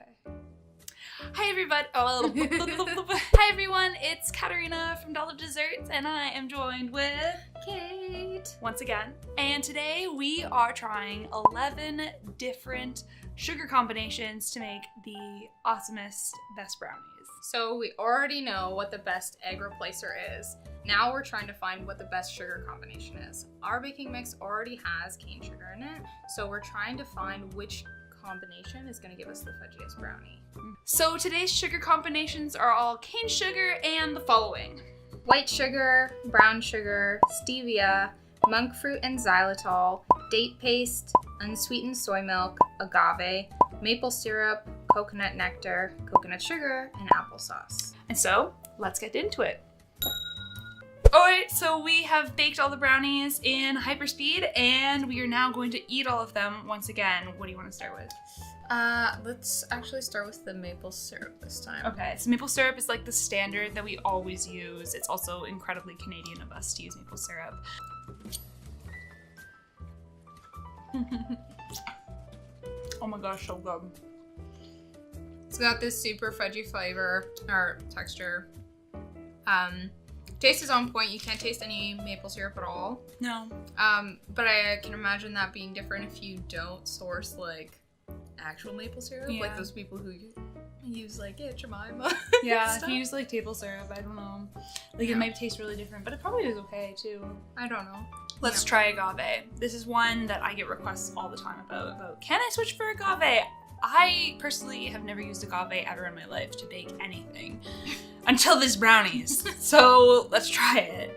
Okay. Hi everybody. Hi everyone, it's Katarina from Dollar Desserts and I am joined with Cait once again. And today we are trying 11 different sugar combinations to make the awesomest, best brownies. So we already know what the best egg replacer is. Now we're trying to find what the best sugar combination is. Our baking mix already has cane sugar in it, so we're trying to find which combination is going to give us the fudgiest brownie. So today's sugar combinations are all cane sugar and the following: white sugar, brown sugar, stevia, monk fruit and xylitol, date paste, unsweetened soy milk, agave, maple syrup, coconut nectar, coconut sugar, and applesauce. And so let's get into it. Alright, so we have baked all the brownies in hyperspeed and we are now going to eat all of them once again. What do you want to start with? Let's actually start with the maple syrup this time. Okay, so maple syrup is like the standard that we always use. It's also incredibly Canadian of us to use maple syrup. Oh my gosh, so good. It's got this super fudgy flavor or texture. Taste is on point. You can't taste any maple syrup at all. No. But I can imagine that being different if you don't source like actual maple syrup, like those people who use like Jemima. Yeah, if you use like table syrup, I don't know. Like it might taste really different, but it probably is okay too. I don't know. Let's try agave. This is one that I get requests all the time about can I switch for agave? I personally have never used agave ever in my life to bake anything until this brownies. So let's try it.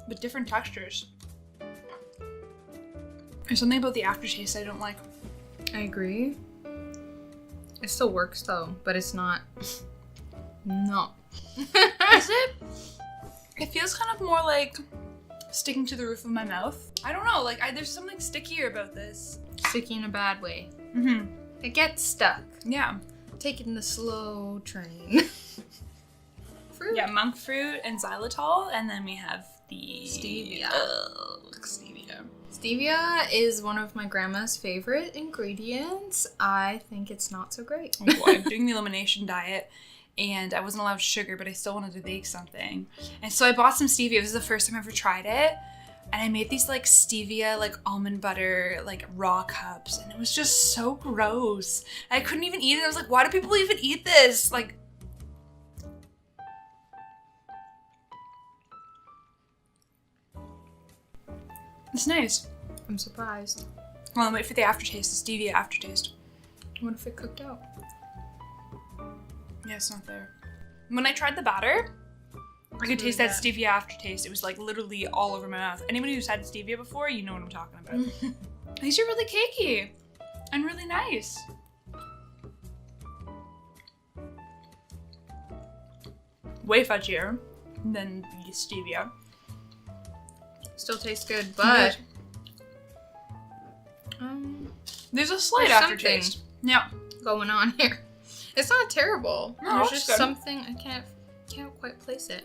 With different textures. There's something about the aftertaste I don't like. I agree. It still works though, but it's not. No. Is it? It feels kind of more like sticking to the roof of my mouth. I don't know, like there's something stickier about this. Sticky in a bad way. Mm-hmm. It gets stuck. Yeah. Taking the slow train. Fruit. Yeah, monk fruit and xylitol, and then we have the stevia. Stevia. Stevia is one of my grandma's favorite ingredients. I think it's not so great. Oh boy, I'm doing the elimination diet, and I wasn't allowed sugar, but I still wanted to bake something. And so I bought some stevia. This is the first time I ever tried it. And I made these like stevia, like almond butter, like raw cups. And it was just so gross. I couldn't even eat it. I was like, why do people even eat this? Like, it's nice. I'm surprised. Well, wait for the aftertaste, the stevia aftertaste. What if it cooked out? Yeah, it's not there. When I tried the batter, I could taste that stevia aftertaste. It was like literally all over my mouth. Anybody who's had stevia before, you know what I'm talking about. These are really cakey and really nice. Way fudgier than the stevia. Still tastes good, but there's a slight there's aftertaste. Yeah, going on here. It's not terrible. No, there's it's just good. something I can't quite place it.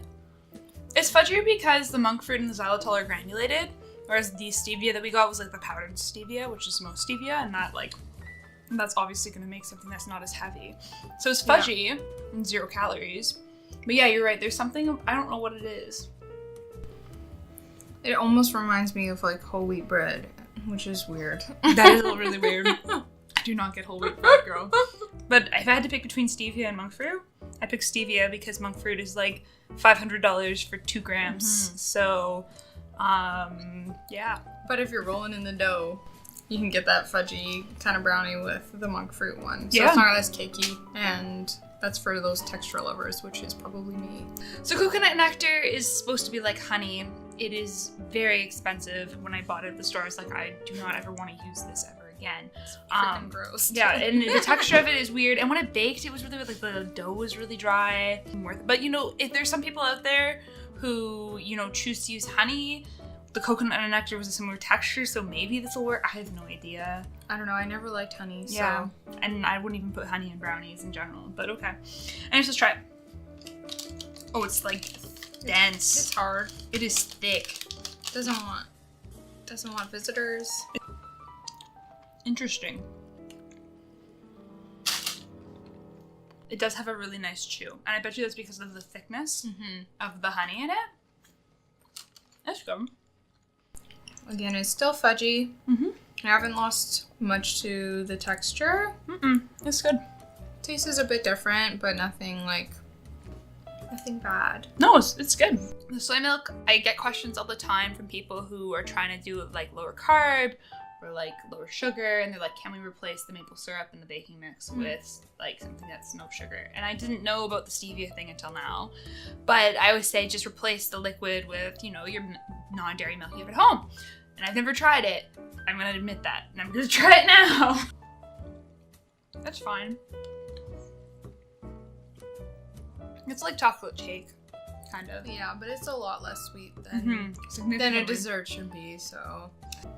it's fudgier because the monk fruit and the xylitol are granulated, whereas the stevia that we got was like the powdered stevia, which is most stevia, and that's obviously going to make something that's not as heavy. So it's fudgy and 0 calories. But yeah, you're right. There's something, I don't know what it is. It almost reminds me of like whole wheat bread, which is weird. That is really weird. I do not get whole wheat bread, girl. But if I had to pick between stevia and monk fruit, I'd pick stevia because monk fruit is like $500 for 2 grams. Mm-hmm. So, yeah. But if you're rolling in the dough, you can get that fudgy kind of brownie with the monk fruit one. So it's not as cakey, and that's for those texture lovers, which is probably me. So coconut nectar is supposed to be like honey. It is very expensive. When I bought it at the store, I was like, I do not ever want to use this ever again. It's freaking gross. Yeah, and the texture of it is weird. And when I baked, it was really, like, the dough was really dry. But, you know, if there's some people out there who, you know, choose to use honey, the coconut and nectar was a similar texture, so maybe this will work. I have no idea. I don't know. I never liked honey, so. Yeah, and I wouldn't even put honey in brownies in general, but okay. Anyways, let's try it. Oh, it's like dense. It's hard. It is thick. Doesn't want visitors. Interesting. it does have a really nice chew. And I bet you that's because of the thickness of the honey in it. That's good. Again, it's still fudgy. I haven't lost much to the texture. It's good. Taste is a bit different, but nothing bad. No, it's good. The soy milk, I get questions all the time from people who are trying to do like lower carb or like lower sugar, and they're like, can we replace the maple syrup in the baking mix with like something that's no sugar? And I didn't know about the stevia thing until now, but I always say just replace the liquid with, you know, your non-dairy milk you have at home. And I've never tried it. I'm gonna admit that, and I'm gonna try it now. That's fine. It's like chocolate cake, kind of. Yeah, but it's a lot less sweet than a dessert should be, so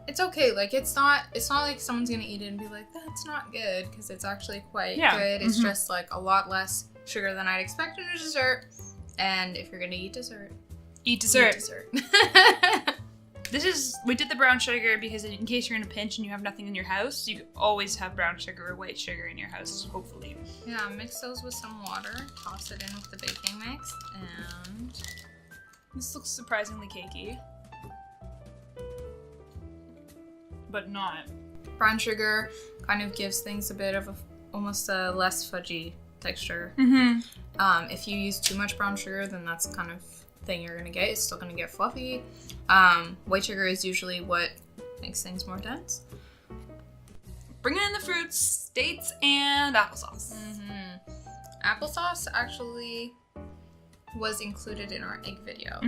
it's okay. Like it's not like someone's gonna eat it and be like, that's not good, because it's actually quite good. It's just like a lot less sugar than I'd expect in a dessert. And if you're gonna eat dessert, eat dessert. Eat dessert. We did the brown sugar because in case you're in a pinch and you have nothing in your house, you always have brown sugar or white sugar in your house, hopefully. Yeah, mix those with some water, toss it in with the baking mix, and this looks surprisingly cakey. But not. Brown sugar kind of gives things a bit of almost a less fudgy texture. If you use too much brown sugar, then that's the kind of thing you're gonna get. It's still gonna get fluffy. White sugar is usually what makes things more dense. Bringing in the fruits, dates, and applesauce. Applesauce actually was included in our egg video,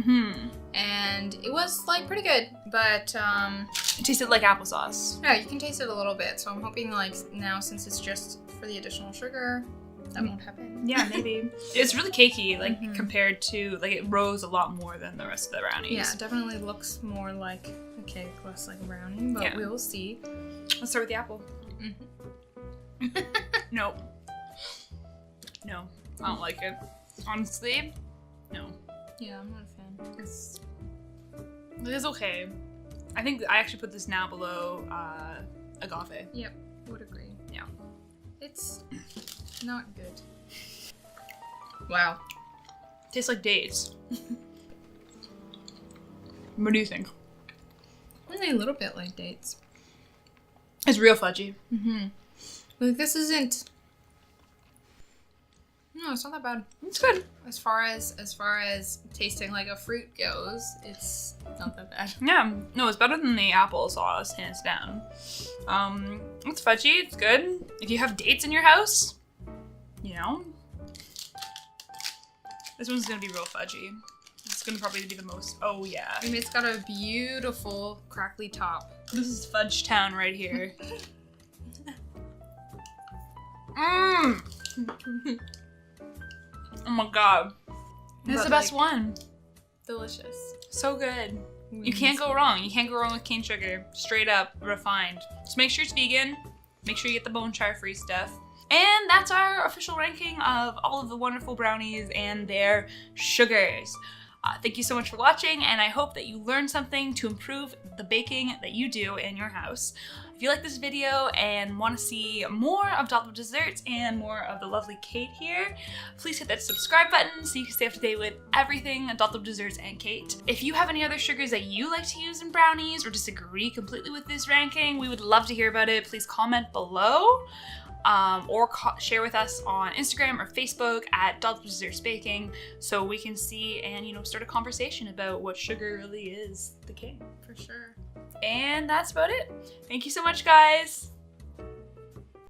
and it was like pretty good, but it tasted like applesauce. Yeah, you can taste it a little bit. So I'm hoping like now, since it's just for the additional sugar, that won't happen. Yeah, maybe. It's really cakey, like compared to, like, it rose a lot more than the rest of the brownies. Yeah, it definitely looks more like a cake, less like a brownie, but we will see. Let's start with the apple. Nope. No, I don't like it. Honestly, no. Yeah, I'm not a fan. It's okay. I think I actually put this now below agave. Yep, would agree. Yeah. It's not good. Wow. Tastes like dates. What do you think? Only a little bit like dates. It's real fudgy. Like this isn't. No, it's not that bad. It's good. As far as tasting like a fruit goes, it's not that bad. Yeah, no, it's better than the applesauce, hands down. It's fudgy, it's good. If you have dates in your house, you know, this one's gonna be real fudgy. It's gonna probably be the most, oh yeah. I mean, it's got a beautiful crackly top. This is Fudge Town right here. Oh my god. That's the best one. Delicious. So good. You can't go wrong. You can't go wrong with cane sugar. Straight up, refined. Just make sure it's vegan. Make sure you get the bone char free stuff. And that's our official ranking of all of the wonderful brownies and their sugars. Thank you so much for watching, and I hope that you learned something to improve the baking that you do in your house. If you like this video and want to see more of Dollop Desserts and more of the lovely Cait here, please hit that subscribe button so you can stay up to date with everything Dollop Desserts and Cait. If you have any other sugars that you like to use in brownies or disagree completely with this ranking, we would love to hear about it. Please comment below. Or share with us on Instagram or Facebook at Dollop Desserts Baking so we can see and, you know, start a conversation about what sugar really is the king. For sure. And that's about it. Thank you so much, guys.